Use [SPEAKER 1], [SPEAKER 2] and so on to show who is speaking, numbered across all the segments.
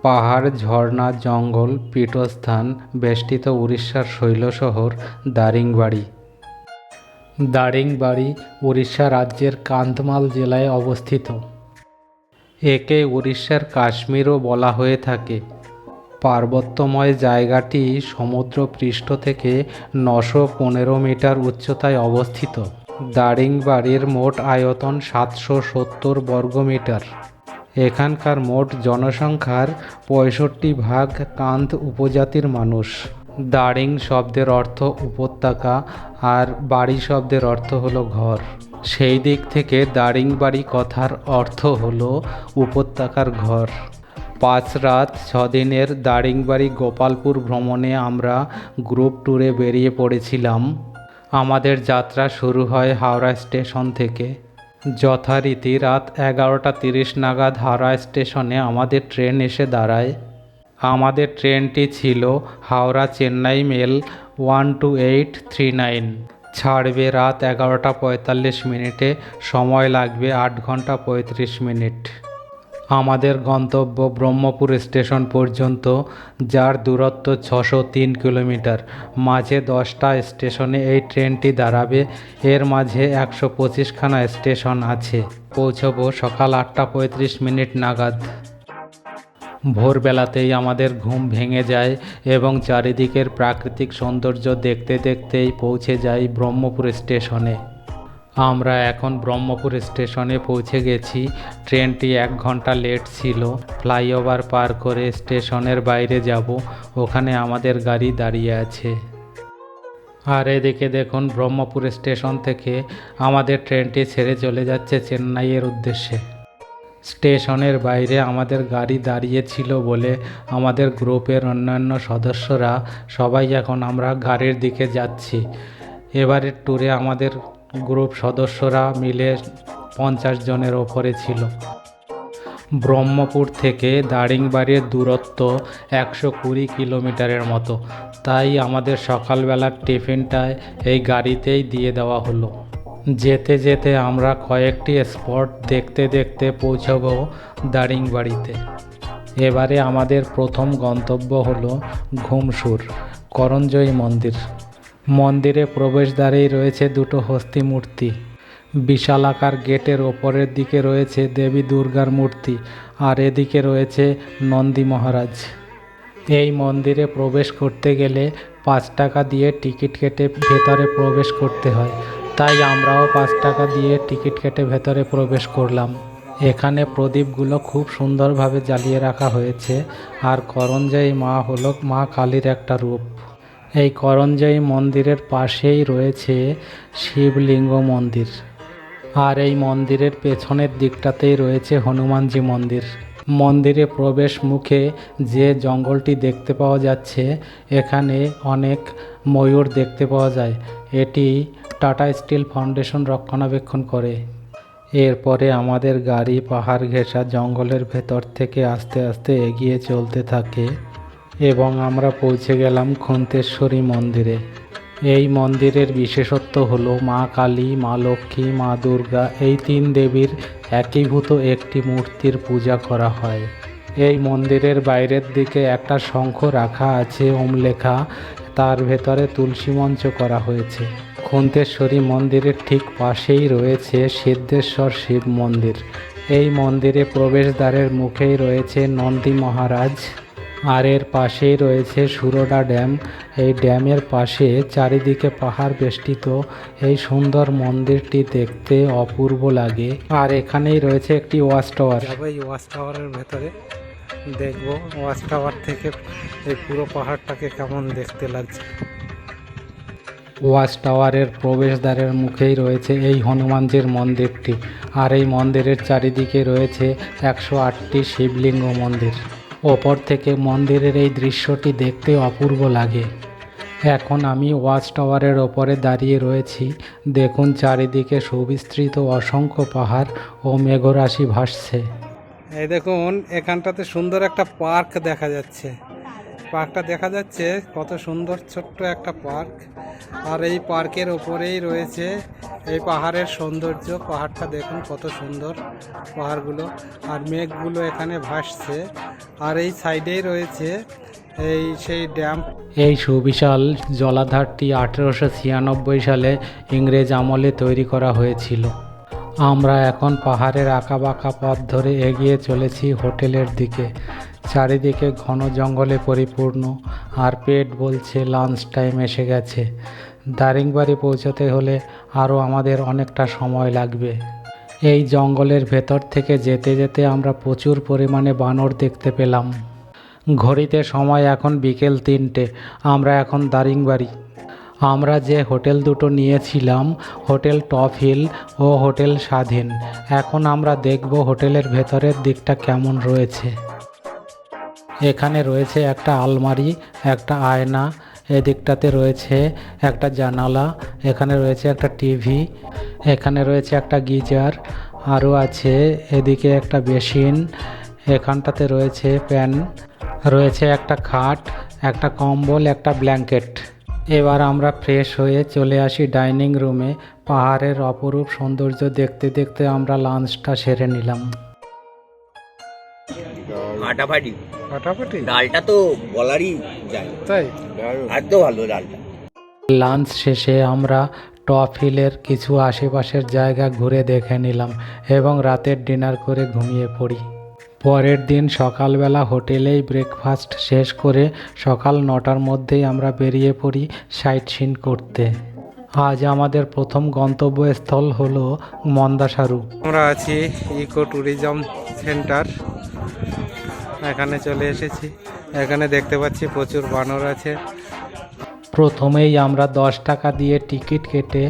[SPEAKER 1] পাহাড়, ঝর্ণা, জঙ্গল, পীঠস্থান বেষ্টিত উড়িষ্যার শৈলশহর দারিংবাড়ি। দারিংবাড়ি উড়িষ্যা রাজ্যের কান্ধমাল জেলায় অবস্থিত। একে উড়িষ্যার কাশ্মীরও বলা হয়ে থাকে। পার্বত্যময় জায়গাটি সমুদ্রপৃষ্ঠ থেকে 915 মিটার উচ্চতায় অবস্থিত। দারিংবাড়ির মোট আয়তন 770 বর্গমিটার। এখানকার মোট জনসংখ্যার 65% কান্থ উপজাতির মানুষ। দারিং শব্দের অর্থ উপত্যকা আর বাড়ি শব্দের অর্থ হলো ঘর। সেই দিক থেকে দারিংবাড়ি কথার অর্থ হলো উপত্যকার ঘর। 5 রাত 6 দিনের দারিংবাড়ি গোপালপুর ভ্রমণে আমরা গ্রুপ ট্যুরে বেরিয়ে পড়েছিলাম। আমাদের যাত্রা শুরু হয় হাওড়া স্টেশন থেকে। যথারীতি রাত 11:30 নাগাদ হাওড়া স্টেশনে আমাদের ট্রেন এসে দাঁড়ায়। আমাদের ট্রেনটি ছিল হাওড়া চেন্নাই মেল 12839। ছাড়বে রাত 11:45। সময় লাগবে 8 ঘন্টা 35 মিনিট। আমাদের গন্তব্য ব্রহ্মপুর স্টেশন পর্যন্ত, যার দূরত্ব 603 কিলোমিটার। মাঝে 10টা স্টেশনে এই ট্রেনটি দাঁড়াবে। এর মাঝে 125খানা স্টেশন আছে। পৌঁছব সকাল 8:35 নাগাদ। ভোরবেলাতেই আমাদের ঘুম ভেঙে যায় এবং চারিদিকের প্রাকৃতিক সৌন্দর্য দেখতে দেখতেই পৌঁছে যাই ব্রহ্মপুর স্টেশনে। আমরা এখন ব্রহ্মপুর স্টেশনে পৌঁছে গেছি। ট্রেনটি 1 ঘন্টা লেট ছিল। ফ্লাইওভার পার করে স্টেশনের বাইরে যাব, ওখানে আমাদের গাড়ি দাঁড়িয়ে আছে। আর এদিকে দেখুন, ব্রহ্মপুর স্টেশন থেকে আমাদের ট্রেনটি ছেড়ে চলে যাচ্ছে চেন্নাইয়ের উদ্দেশ্যে। স্টেশনের বাইরে আমাদের গাড়ি দাঁড়িয়ে ছিল বলে আমাদের গ্রুপের অন্যান্য সদস্যরা সবাই এখন আমরা গাড়ির দিকে যাচ্ছি। এবারের ট্যুরে আমাদের গ্রুপ সদস্যরা মিলে 50 জনের ওপরে ছিল। ব্রহ্মপুর থেকে দারিংবাড়ির দূরত্ব 120 কিলোমিটারের মতো। তাই আমাদের সকালবেলার টিফিনটায় এই গাড়িতেই দিয়ে দেওয়া হলো। যেতে যেতে আমরা কয়েকটি স্পট দেখতে দেখতে পৌঁছব দারিংবাড়িতে। এবারে আমাদের প্রথম গন্তব্য হলো ঘুমসুর করঞ্জয়ী মন্দির। মন্দিরে প্রবেশদ্বারেই রয়েছে 2টো হস্তি মূর্তি। বিশালাকার গেটের ওপরের দিকে রয়েছে দেবী দুর্গার মূর্তি, আর এদিকে রয়েছে নন্দী মহারাজ। এই মন্দিরে প্রবেশ করতে গেলে 5 টাকা দিয়ে টিকিট কেটে ভেতরে প্রবেশ করতে হয়। তাই আমরাও 5 টাকা দিয়ে টিকিট কেটে ভেতরে প্রবেশ করলাম। এখানে প্রদীপগুলো খুব সুন্দরভাবে জ্বালিয়ে রাখা হয়েছে। আর করঞ্জয়ী মা হলো মা কালীর একটা রূপ। এই করঞ্জয়ী মন্দিরের পাশেই রয়েছে শিবলিঙ্গ মন্দির। আর এই মন্দিরের পেছনের দিকটাতেই রয়েছে হনুমানজি মন্দির। মন্দিরে প্রবেশ মুখে যে জঙ্গলটি দেখতে পাওয়া যাচ্ছে, এখানে অনেক ময়ূর দেখতে পাওয়া যায়। এটি টাটা স্টিল ফাউন্ডেশন রক্ষণাবেক্ষণ করে। এরপরে আমাদের গাড়ি পাহাড় ঘেঁষা জঙ্গলের ভেতর থেকে আস্তে আস্তে এগিয়ে চলতে থাকে এবং আমরা পৌঁছে গেলাম খুন্তেশ্বরী মন্দিরে। এই মন্দিরের বিশেষত্ব হলো মা কালী, মা লক্ষ্মী, মা দুর্গা এই 3 দেবীর একীভূত একটি মূর্তির পূজা করা হয়। এই মন্দিরের বাইরের দিকে একটা শঙ্খ রাখা আছে ওম লেখা, তার ভেতরে তুলসী মঞ্চ করা হয়েছে। খুন্তেশ্বরী মন্দিরের ঠিক পাশেই রয়েছে সিদ্ধেশ্বর শিব মন্দির। এই মন্দিরে প্রবেশদ্বারের মুখেই রয়েছে নন্দী মহারাজ, আর এর পাশেই রয়েছে সুরডা ড্যাম। এই ড্যামের পাশে চারিদিকে পাহাড় বেষ্টিত এই সুন্দর মন্দিরটি দেখতে অপূর্ব লাগে। আর এখানেই রয়েছে একটি ওয়াচ টাওয়ার। এই ওয়াচ টাওয়ারের ভেতরে দেখব ওয়াচ টাওয়ার থেকে এই পুরো পাহাড়টাকে কেমন দেখতে লাগছে। ওয়াচ টাওয়ারের প্রবেশদ্বারের মুখেই রয়েছে এই হনুমানজির মন্দিরটি। আর এই মন্দিরের চারিদিকে রয়েছে 108টি শিবলিঙ্গ মন্দির। ওপর থেকে মন্দিরের এই দৃশ্যটি দেখতে অপূর্ব লাগে। এখন আমি ওয়াচ টাওয়ারের ওপরে দাঁড়িয়ে রয়েছি। দেখুন চারিদিকে সুবিস্তৃত অসংখ্য পাহাড় ও মেঘরাশি ভাসছে। এই দেখুন এখানটাতে সুন্দর একটা পার্ক দেখা যাচ্ছে। পার্কটা দেখা যাচ্ছে কত সুন্দর, ছোট্ট একটা পার্ক। আর এই পার্কের ওপরেই রয়েছে এই পাহাড়ের সৌন্দর্য। পাহাড়টা দেখুন কত সুন্দর পাহাড়গুলো, আর মেঘগুলো এখানে ভাসছে।
[SPEAKER 2] আর এই সাইডেই রয়েছে এই সেই ড্যাম।
[SPEAKER 1] এই সুবিশাল জলাধারটি 1896 সালে ইংরেজ আমলে তৈরি করা হয়েছিল। আমরা এখন পাহাড়ের আঁকাবাঁকা পথ ধরে এগিয়ে চলেছি হোটেলের দিকে। চারিদিকে ঘন জঙ্গলে পরিপূর্ণ, আর পেট বলছে লাঞ্চ টাইম এসে গেছে। দারিংবাড়ি পৌঁছতে হলে আরও আমাদের অনেকটা সময় লাগবে। এই জঙ্গলের ভেতর থেকে যেতে যেতে আমরা প্রচুর পরিমাণে বানর দেখতে পেলাম। ঘড়িতে সময় এখন বিকেল 3টে। আমরা এখন দারিংবাড়ি। আমরা যে হোটেল দুটো নিয়েছিলাম, হোটেল টপ হিল ও হোটেল স্বাধীন, এখন আমরা দেখব হোটেলের ভেতরের দিকটা কেমন রয়েছে। এখানে রয়েছে একটা আলমারি, একটা আয়না, এদিকটাতে রয়েছে একটা জানালা, এখানে রয়েছে একটা টিভি, এখানে রয়েছে একটা গিজার, আরও আছে এদিকে একটা বেসিন, এখানটাতে রয়েছে ফ্যান, রয়েছে একটা খাট, একটা কম্বল, একটা ব্ল্যাঙ্কেট। এবার আমরা ফ্রেশ হয়ে চলে আসি ডাইনিং রুমে। পাহাড়ের অপরূপ সৌন্দর্য দেখতে দেখতে আমরা লাঞ্চটা সেরে নিলাম।
[SPEAKER 3] ফাটাফাটি
[SPEAKER 2] ফাটাফাটি
[SPEAKER 3] ডালটা তো বলারই যায়,
[SPEAKER 2] তাই
[SPEAKER 3] এত ভালো ডালটা।
[SPEAKER 1] লাঞ্চ শেষে আমরা টপ হিলের কিছু আশেপাশের জায়গা ঘুরে দেখে নিলাম এবং রাতের ডিনার করে ঘুমিয়ে পড়ি। পরের দিন সকালবেলা হোটেলেই ব্রেকফাস্ট শেষ করে সকাল 9টার মধ্যেই আমরা বেরিয়ে পড়ি সাইট সিন করতে। আজ আমাদের প্রথম গন্তব্যস্থল হলো মন্দাসারু।
[SPEAKER 2] আমরা আছি ইকো ট্যুরিজম সেন্টার, এখানে চলে এসেছি। এখানে দেখতে পাচ্ছি প্রচুর বানর আছে।
[SPEAKER 1] প্রথমেই আমরা 10 টাকা দিয়ে টিকিট কেটে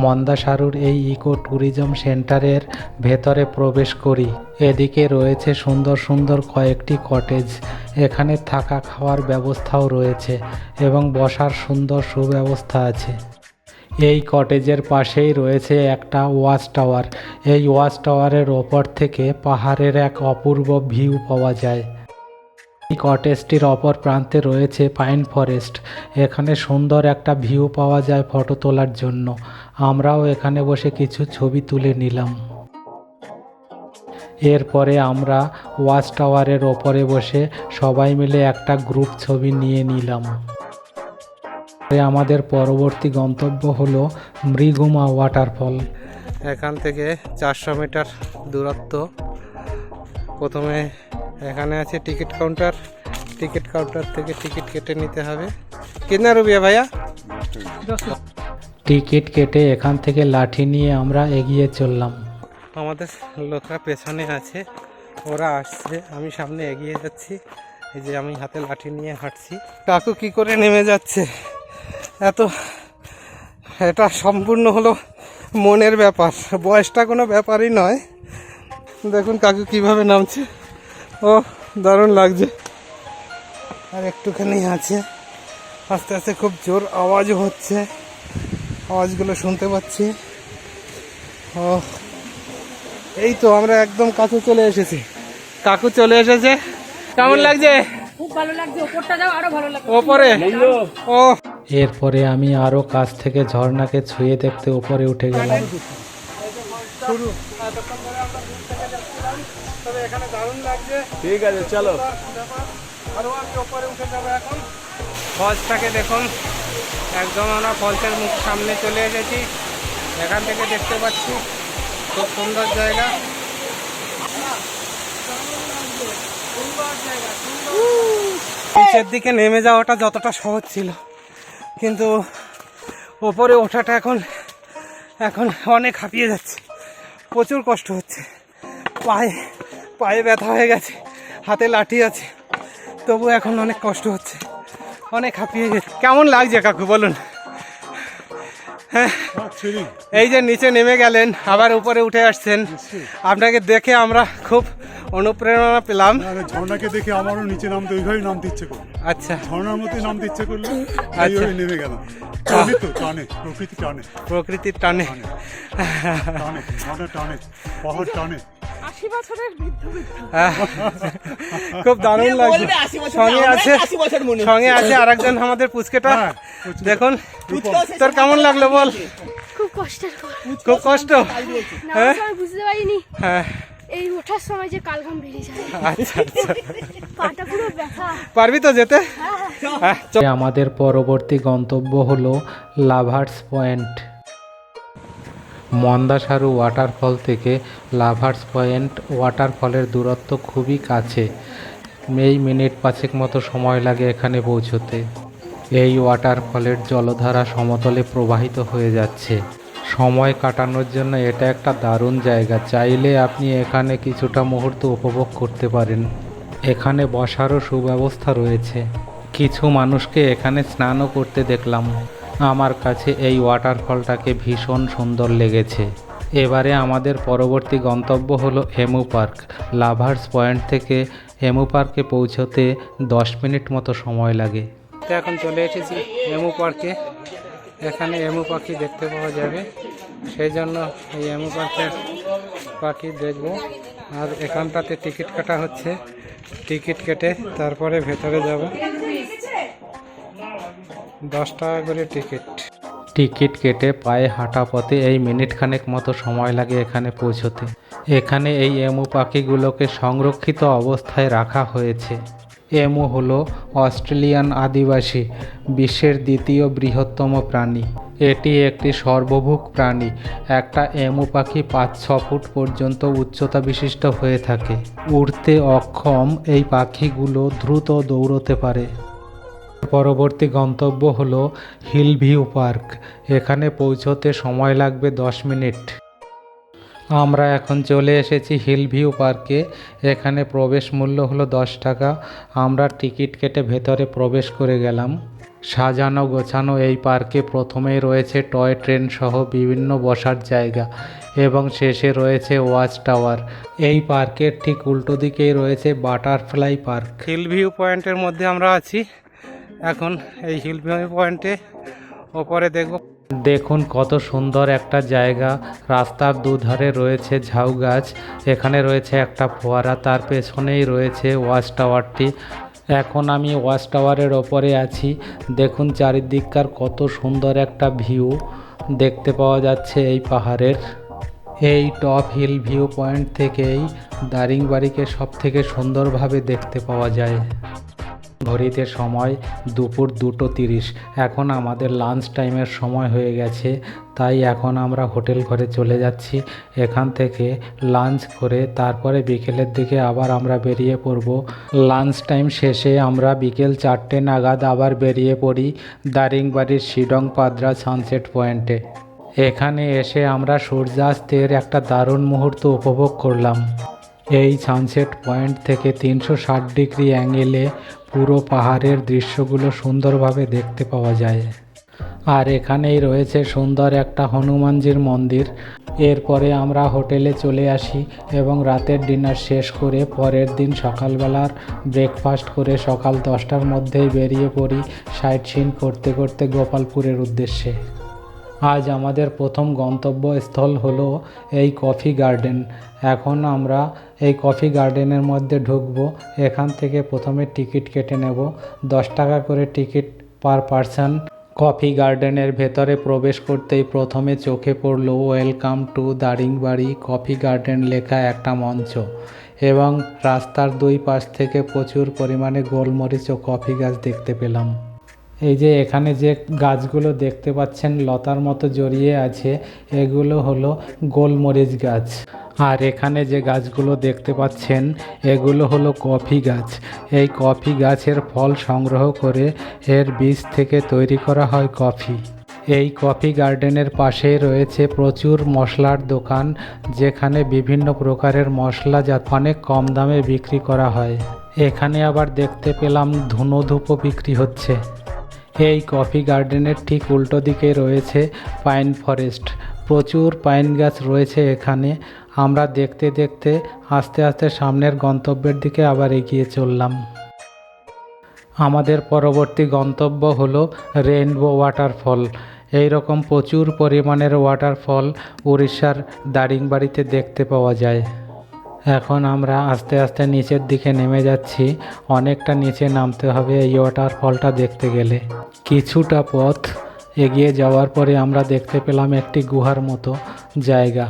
[SPEAKER 1] মন্দাসারুর এই ইকো ট্যুরিজম সেন্টারের ভেতরে প্রবেশ করি। এদিকে রয়েছে সুন্দর সুন্দর কয়েকটি কটেজ। এখানে থাকা খাওয়ার ব্যবস্থাও রয়েছে এবং বসার সুন্দর সুব্যবস্থা আছে। এই কটেজের পাশেই রয়েছে একটা ওয়াচ টাওয়ার। এই ওয়াচ টাওয়ারের ওপর থেকে পাহাড়ের এক অপূর্ব ভিউ পাওয়া যায়। এই কটেজটির অপর প্রান্তে রয়েছে পাইন ফরেস্ট। এখানে সুন্দর একটা ভিউ পাওয়া যায় ফটো তোলার জন্য। আমরাও এখানে বসে কিছু ছবি তুলে নিলাম। এরপরে আমরা ওয়াচ টাওয়ারের ওপরে বসে সবাই মিলে একটা গ্রুপ ছবি নিয়ে নিলাম। আমাদের পরবর্তী গন্তব্য হলো মৃগুমা ওয়াটারফল।
[SPEAKER 2] এখান থেকে 400 মিটার দূরত্ব। প্রথমে এখানে আছে টিকিট কাউন্টার। টিকিট কাউন্টার থেকে টিকিট কেটে নিতে হবে। কিতনা রুপিয়া ভাইয়া?
[SPEAKER 1] টিকিট কেটে এখান থেকে লাঠি নিয়ে আমরা এগিয়ে চললাম।
[SPEAKER 2] আমাদের লোকরা পেছনে আছে, ওরা আসছে, আমি সামনে এগিয়ে যাচ্ছি। এই যে আমি হাতে লাঠি নিয়ে হাঁটছি। কাকু কি করে নেমে যাচ্ছে, এটা সম্পূর্ণ হলো মনের ব্যাপার, বয়সটা কোনো ব্যাপারই নয়। দেখুন কাকু কিভাবে নামছে, ও দারুণ লাগছে। আর একটুখানি আছে, আস্তে আস্তে খুব জোর আওয়াজও হচ্ছে, আওয়াজগুলো শুনতে পাচ্ছি। ও এই তো আমরা একদম কাছে চলে এসেছি। কাকু চলে এসেছে। কেমন লাগছে?
[SPEAKER 4] খুব ভালো লাগছে। ওপরটা যাও, আরো ভালো লাগবে।
[SPEAKER 2] ওপরে ও
[SPEAKER 1] এরপরে আমি আরও কাছ থেকে ঝর্ণাকে ছুঁয়ে দেখতে উপরে উঠে গেলাম।
[SPEAKER 2] শুরু এতক্ষণ ধরে আমরা দূর থেকে দেখছিলাম, তবে এখানে দারুণ লাগছে।
[SPEAKER 3] ঠিক আছে চলো।
[SPEAKER 2] আরও আমি ওপরে উঠে যাবো এখন। ফলসটাকে দেখুন, একদম আমরা ফলসের মুখ সামনে চলে এসেছি। এখান থেকে দেখতে পাচ্ছি খুব সুন্দর জায়গা। নিচের দিকে নেমে যাওয়াটা যতটা সহজ ছিল, কিন্তু ওপরে ওঠাটা এখন অনেক হাঁপিয়ে যাচ্ছে, প্রচুর কষ্ট হচ্ছে। পায়ে ব্যথা হয়ে গেছে, হাতে লাঠি আছে, তবু এখন অনেক কষ্ট হচ্ছে, অনেক হাঁপিয়ে গেছে। কেমন লাগছে কাকু বলুন? হ্যাঁ, এই যে নিচে নেমে গেলেন, আবার উপরে উঠে আসছেন, আপনাকে দেখে আমরা খুব অনুপ্রেরণা পেলাম।
[SPEAKER 5] ঝর্ণাকে দেখে আমারও নিচে নামতে ওইভাবেই নামতে ইচ্ছে করলো।
[SPEAKER 2] আচ্ছা,
[SPEAKER 5] ঝর্ণার মধ্যে নামতে ইচ্ছে করলো,
[SPEAKER 2] আচ্ছা।
[SPEAKER 5] এইভাবে নেমে গেলাম। টানে তো টানে, প্রকৃতি টানে,
[SPEAKER 2] প্রকৃতির টানে
[SPEAKER 5] টানে ঝর্ণা টানে, পাহাড় টানে।
[SPEAKER 4] 80 বছরের বৃদ্ধ
[SPEAKER 2] খুব দারুণ লাগছে। সঙ্গে আছে আরেকজন আমাদের পুচকেটা।
[SPEAKER 5] হ্যাঁ,
[SPEAKER 2] দেখুন, তোর কেমন লাগলো বল?
[SPEAKER 4] খুব কষ্টের পর
[SPEAKER 2] খুব কষ্ট।
[SPEAKER 4] না, আমি বুঝতে পারিনি।
[SPEAKER 2] হ্যাঁ,
[SPEAKER 4] এই ওঠার সময় যে কালঘাম বেরিয়ে যায়,
[SPEAKER 2] আচ্ছা আচ্ছা,
[SPEAKER 4] পাটা পুরো ব্যথা।
[SPEAKER 2] পারবি তো যেতে? হ্যাঁ, চল।
[SPEAKER 1] আমাদের পরবর্তী গন্তব্য হলো লাভার্স পয়েন্ট। মন্দাসারু ওয়াটারফল থেকে লাভার্স পয়েন্ট ওয়াটারফলের দূরত্ব খুবই কাছে। এই মিনিট 5 মতো সময় লাগে এখানে পৌঁছতে। এই ওয়াটারফলের জলধারা সমতলে প্রবাহিত হয়ে যাচ্ছে। সময় কাটানোর জন্য এটা একটা দারুণ জায়গা। চাইলে আপনি এখানে কিছুটা মুহূর্ত উপভোগ করতে পারেন। এখানে বসারও সুব্যবস্থা রয়েছে। কিছু মানুষকে এখানে স্নানও করতে দেখলাম। আমার কাছে এই ওয়াটারফলটাকে ভীষণ সুন্দর লেগেছে। এবারে আমাদের পরবর্তী গন্তব্য হলো এমু পার্ক। লাভার্স পয়েন্ট থেকে এমু পার্কে পৌঁছতে 10 মিনিট মতো সময় লাগে।
[SPEAKER 2] তো এখন চলে এসেছি এমু পার্কে। এখানে এমু পাখি দেখতে পাওয়া যাবে, সেই জন্য এই এমু পার্কের পাখি দেখব। আর এখানটাতে টিকিট কাটা হচ্ছে, টিকিট কেটে তারপরে ভেতরে যাব। 10 টাকা করে টিকিট।
[SPEAKER 1] টিকিট কেটে পায়ে হাঁটা পথে এই মিনিট খানেক মতো সময় লাগে এখানে পৌঁছতে। এখানে এই এমু পাখিগুলোকে সংরক্ষিত অবস্থায় রাখা হয়েছে। এমু হলো অস্ট্রেলিয়ান আদিবাসী, বিশ্বের দ্বিতীয় বৃহত্তম প্রাণী। এটি একটি সর্বভুক প্রাণী। একটা এমু পাখি 5-6 ফুট পর্যন্ত উচ্চতা বিশিষ্ট হয়ে থাকে। উড়তে অক্ষম এই পাখিগুলো দ্রুত দৌড়তে পারে। পরবর্তী গন্তব্য হলো হিল ভিউ পার্ক। এখানে পৌঁছতে সময় লাগবে 10 মিনিট। আমরা এখন চলে এসেছি হিল ভিউ পার্কে। এখানে প্রবেশ মূল্য হলো 10 টাকা। আমরা টিকিট কেটে ভেতরে প্রবেশ করে গেলাম। সাজানো গোছানো এই পার্কে প্রথমেই রয়েছে টয় ট্রেন সহ বিভিন্ন বসার জায়গা এবং শেষে রয়েছে ওয়াচ টাওয়ার। এই পার্কের ঠিক উল্টো দিকেই রয়েছে বাটারফ্লাই পার্ক।
[SPEAKER 2] হিল ভিউ পয়েন্টের মধ্যে আমরা আছি এখন। এই হিল ভিউ পয়েন্টে ওপরে
[SPEAKER 1] দেখুন কত সুন্দর একটা জায়গা। রাস্তার দুধারে রয়েছে ঝাউ গাছ। এখানে রয়েছে একটা ফোয়ারা, তার পেছনেই রয়েছে ওয়াচ টাওয়ারটি। এখন আমি ওয়াচ টাওয়ারের ওপরে আছি। দেখুন চারিদিককার কত সুন্দর একটা ভিউ দেখতে পাওয়া যাচ্ছে এই পাহাড়ের। এই টপ হিল ভিউ পয়েন্ট থেকেই দারিংবাড়িকে সব থেকে সুন্দরভাবে দেখতে পাওয়া যায়। ঘড়িতে সময় দুপুর 2:30। এখন আমাদের লাঞ্চ টাইমের সময় হয়ে গেছে, তাই এখন আমরা হোটেল ঘরে চলে যাচ্ছি। এখান থেকে লাঞ্চ করে তারপরে বিকেলের দিকে আবার আমরা বেরিয়ে পড়ব। লাঞ্চ টাইম শেষে আমরা বিকেল 4টে নাগাদ আবার বেরিয়ে পড়ি দারিংবাড়ির শিডং পাদ্রা সানসেট পয়েন্টে। এখানে এসে আমরা সূর্যাস্তের একটা দারুণ মুহূর্ত উপভোগ করলাম। এই সানসেট পয়েন্ট থেকে 360 ডিগ্রি অ্যাঙ্গেলে পুরো পাহাড়ের দৃশ্যগুলো সুন্দরভাবে দেখতে পাওয়া যায়। আর এখানেই রয়েছে সুন্দর একটা হনুমানজির মন্দির। এরপরে আমরা হোটেলে চলে আসি এবং রাতের ডিনার শেষ করে পরের দিন সকালবেলার ব্রেকফাস্ট করে সকাল 10টার মধ্যেই বেরিয়ে পড়ি সাইট সিন করতে করতে গোপালপুরের উদ্দেশ্যে। আজ আমাদের প্রথম গন্তব্যস্থল হলো এই কফি গার্ডেন। এখন আমরা এই কফি গার্ডেনের মধ্যে ঢুকবো। এখান থেকে প্রথমে টিকিট কেটে নেব, 10 টাকা করে টিকিট পার পারসন। কফি গার্ডেনের ভেতরে প্রবেশ করতেই প্রথমে চোখে পড়ল welcome to Daringbadi coffee garden লেখা একটা মঞ্চ এবং রাস্তার দুই পাশ থেকে প্রচুর পরিমাণে গোলমরিচ ও কফি গাছ দেখতে পেলাম। এই যে এখানে যে গাছগুলো দেখতে পাচ্ছেন লতার মতো জড়িয়ে আছে, এগুলো হলো গোলমরিচ গাছ। আর এখানে যে গাছগুলো দেখতে পাচ্ছেন এগুলো হলো কফি গাছ। এই কফি গাছের ফল সংগ্রহ করে এর বীজ থেকে তৈরি করা হয় কফি। এই কফি গার্ডেনের পাশেই রয়েছে প্রচুর মশলার দোকান, যেখানে বিভিন্ন প্রকারের মশলা যা অনেক কম দামে বিক্রি করা হয়। এখানে আবার দেখতে পেলাম ধুনো ধূপও বিক্রি হচ্ছে। এই কফি গার্ডেনের ঠিক উল্টো দিকে রয়েছে পাইন ফরেস্ট। প্রচুর পাইন গাছ রয়েছে এখানে। আমরা দেখতে দেখতে আস্তে আস্তে সামনের গন্তব্যের দিকে আবার এগিয়ে চললাম। আমাদের পরবর্তী গন্তব্য হলো রেইনবো ওয়াটারফল। এই রকম প্রচুর পরিমাণের ওয়াটারফল উড়িষ্যার দারিংবাড়িতে দেখতে পাওয়া যায়। এখন আমরা আস্তে আস্তে নিচের দিকে নেমে যাচ্ছি। অনেকটা নিচে নামতে হবে এই ওয়াটারফলটা দেখতে গেলে। কিছুটা পথ এগিয়ে যাওয়ার পরে আমরা দেখতে পেলাম একটি গুহার মতো জায়গা।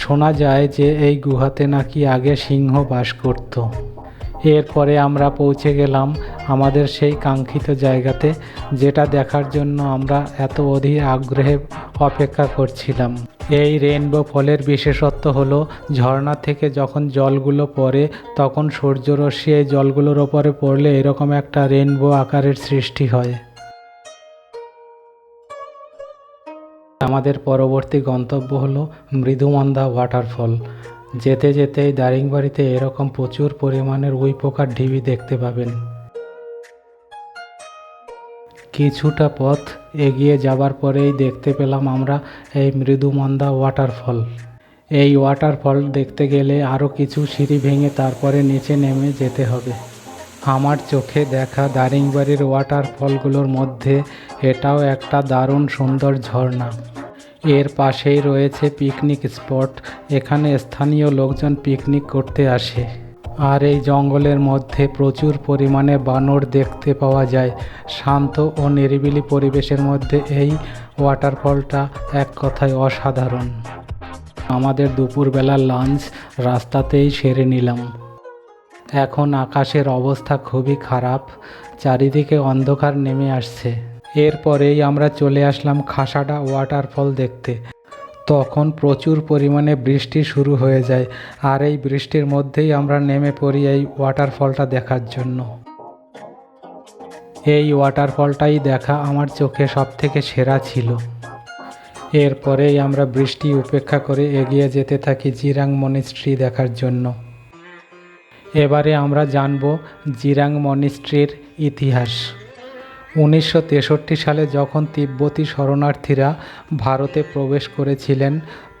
[SPEAKER 1] শোনা যায় যে এই গুহাতে নাকি আগে সিংহ বাস করত। এরপরে আমরা পৌঁছে গেলাম আমাদের সেই কাঙ্ক্ষিত জায়গাতে, যেটা দেখার জন্য আমরা এত অধীর আগ্রহে অপেক্ষা করছিলাম। এই রেইনবো ফলের বিশেষত্ব হলো ঝর্ণা থেকে যখন জলগুলো পড়ে তখন সূর্যরশ্মি এই জলগুলোর ওপরে পড়লে এরকম একটা রেইনবো আকারের সৃষ্টি হয়। আমাদের পরবর্তী গন্তব্য হলো মৃদুমন্দা ওয়াটারফল। যেতে যেতেই দারিংবাড়িতে এরকম প্রচুর পরিমাণের উইপোকার ঢিবি দেখতে পাবেন। কিছুটা পথ এগিয়ে যাবার পরেই দেখতে পেলাম আমরা এই মৃদুমন্দা ওয়াটারফল। এই ওয়াটারফল দেখতে গেলে আরও কিছু সিঁড়ি ভেঙে তারপরে নিচে নেমে যেতে হবে। আমার চোখে দেখা দারিংবাড়ির ওয়াটারফলগুলোর মধ্যে এটাও একটা দারুণ সুন্দর ঝর্ণা। এর পাশেই রয়েছে পিকনিক স্পট, এখানে স্থানীয় লোকজন পিকনিক করতে আসে। আর এই জঙ্গলের মধ্যে প্রচুর পরিমাণে বানর দেখতে পাওয়া যায়। শান্ত ও নিরিবিলি পরিবেশের মধ্যে এই ওয়াটারফলটা এক কথায় অসাধারণ। আমাদের দুপুরবেলার লাঞ্চ রাস্তাতেই সেরে নিলাম। এখন আকাশের অবস্থা খুবই খারাপ, চারিদিকে অন্ধকার নেমে আসছে। এরপরেই আমরা চলে আসলাম খাসাডা ওয়াটারফল দেখতে। তখন প্রচুর পরিমাণে বৃষ্টি শুরু হয়ে যায়, আর এই বৃষ্টির মধ্যেই আমরা নেমে পড়ি এই ওয়াটারফলটা দেখার জন্য। এই ওয়াটারফলটাই দেখা আমার চোখে সবথেকে সেরা ছিল। এরপরেই আমরা বৃষ্টি উপেক্ষা করে এগিয়ে যেতে থাকি জিরাং মনিস্ট্রি দেখার জন্য। এবারে আমরা জানব জিরাং মনিস্ট্রির ইতিহাস। 1963 সালে যখন তিব্বতী শরণার্থীরা ভারতে প্রবেশ করেছিলেন,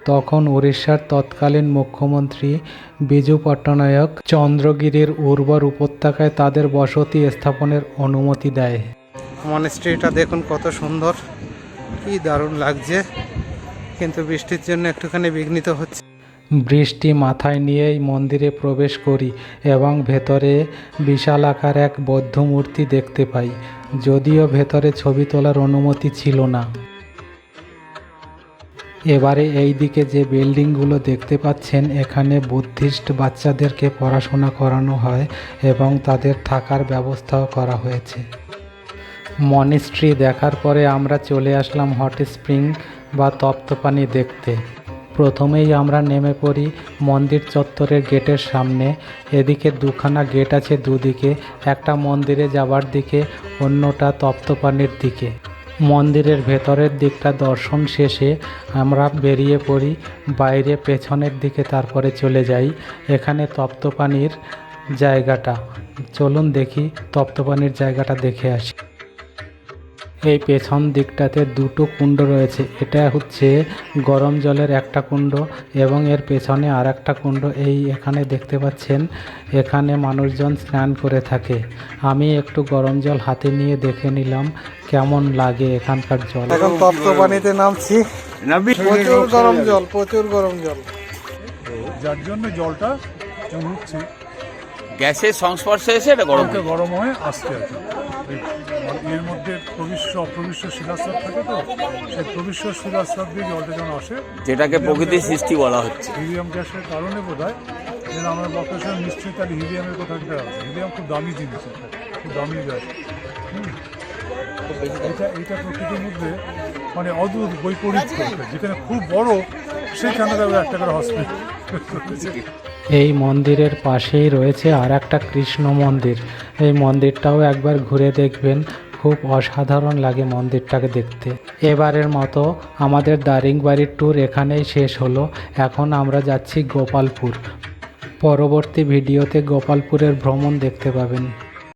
[SPEAKER 1] তখন উড়িষ্যার তৎকালীন মুখ্যমন্ত্রী বিজু পট্টনায়ক চন্দ্রগিরির উর্বর উপত্যকায় তাদের বসতি স্থাপনের অনুমতি দেয়।
[SPEAKER 2] মনেস্ট্রিটা দেখুন কত সুন্দর, কি দারুণ লাগছে, কিন্তু বৃষ্টির জন্য একটুখানি বিঘ্নিত হচ্ছে।
[SPEAKER 1] বৃষ্টি মাথায় নিয়েই মন্দিরে প্রবেশ করি এবং ভেতরে বিশাল আকার এক বৌদ্ধ মূর্তি দেখতে পাই, যদিও ভেতরে ছবি তোলার অনুমতি ছিল না। এবারে এই দিকে যে বিল্ডিংগুলো দেখতে পাচ্ছেন, এখানে বুদ্ধিস্ট বাচ্চাদেরকে পড়াশোনা করানো হয় এবং তাদের থাকার ব্যবস্থাও করা হয়েছে। মনিস্ট্রি দেখার পরে আমরা চলে আসলাম হট স্প্রিং বা তপ্তপানি দেখতে। প্রথমেই আমরা নেমে পড়ি মন্দির চত্বরের গেটের সামনে। এদিকে দুখানা গেট আছে দুদিকে, একটা মন্দিরে যাবার দিকে, অন্যটা তপ্তপানির দিকে। মন্দিরের ভেতরের দিকটা দর্শন শেষে আমরা বেরিয়ে পড়ি বাইরে পেছনের দিকে, তারপরে চলে যাই এখানে তপ্তপানির জায়গাটা। চলুন দেখি তপ্তপানির জায়গাটা দেখে আসি। এই পেছন দিকটাতে দুটো কুণ্ড রয়েছে, এটা হচ্ছে গরম জলের একটা কুণ্ড এবং এর পেছনে আর একটা কুণ্ড। এই এখানে দেখতে পাচ্ছেন, এখানে মানুষজন স্নান করে থাকে। আমি একটু গরম জল হাতে নিয়ে দেখে নিলাম কেমন লাগে এখানকার জল।
[SPEAKER 2] এখন তপ্তপানিতে নামছি, প্রচুর গরম জল, প্রচুর গরম জল,
[SPEAKER 5] যার জন্য জলটা উঠছে,
[SPEAKER 3] গ্যাসের সংস্পর্শে এসে এটা গরম
[SPEAKER 5] জলটা গরম হয়ে আসছে আর কি। এর মধ্যে অপ্রবিশ্য শিলাস্তর থাকে, তো সেই প্রবিশ্য শিলাস্তর দিয়ে জলটা যেন আসে,
[SPEAKER 3] যেটাকে প্রকৃতির সৃষ্টি বলা হচ্ছে।
[SPEAKER 5] হিলিয়াম গ্যাসের কারণে বোধ হয়, যেন আমরা বক্তব্য নিশ্চয়ই তাহলে হিলিয়ামের কথা আছে। হিলিয়াম খুব দামি জিনিস, খুব দামি গ্যাস। এইটা প্রকৃতির মধ্যে মানে অদ্ভুত বৈপরীত, যেখানে খুব বড় সেখানে একটা করে হসপিটাল।
[SPEAKER 1] এই মন্দিরের পাশেই রয়েছে আর একটা কৃষ্ণ মন্দির। এই মন্দিরটাও একবার ঘুরে দেখবেন, খুব অসাধারণ লাগে মন্দিরটাকে দেখতে। এবারের মতো আমাদের দারিংবাড়ির ট্যুর এখানেই শেষ হলো। এখন আমরা যাচ্ছি গোপালপুর। পরবর্তী ভিডিওতে গোপালপুরের ভ্রমণ দেখতে পাবেন।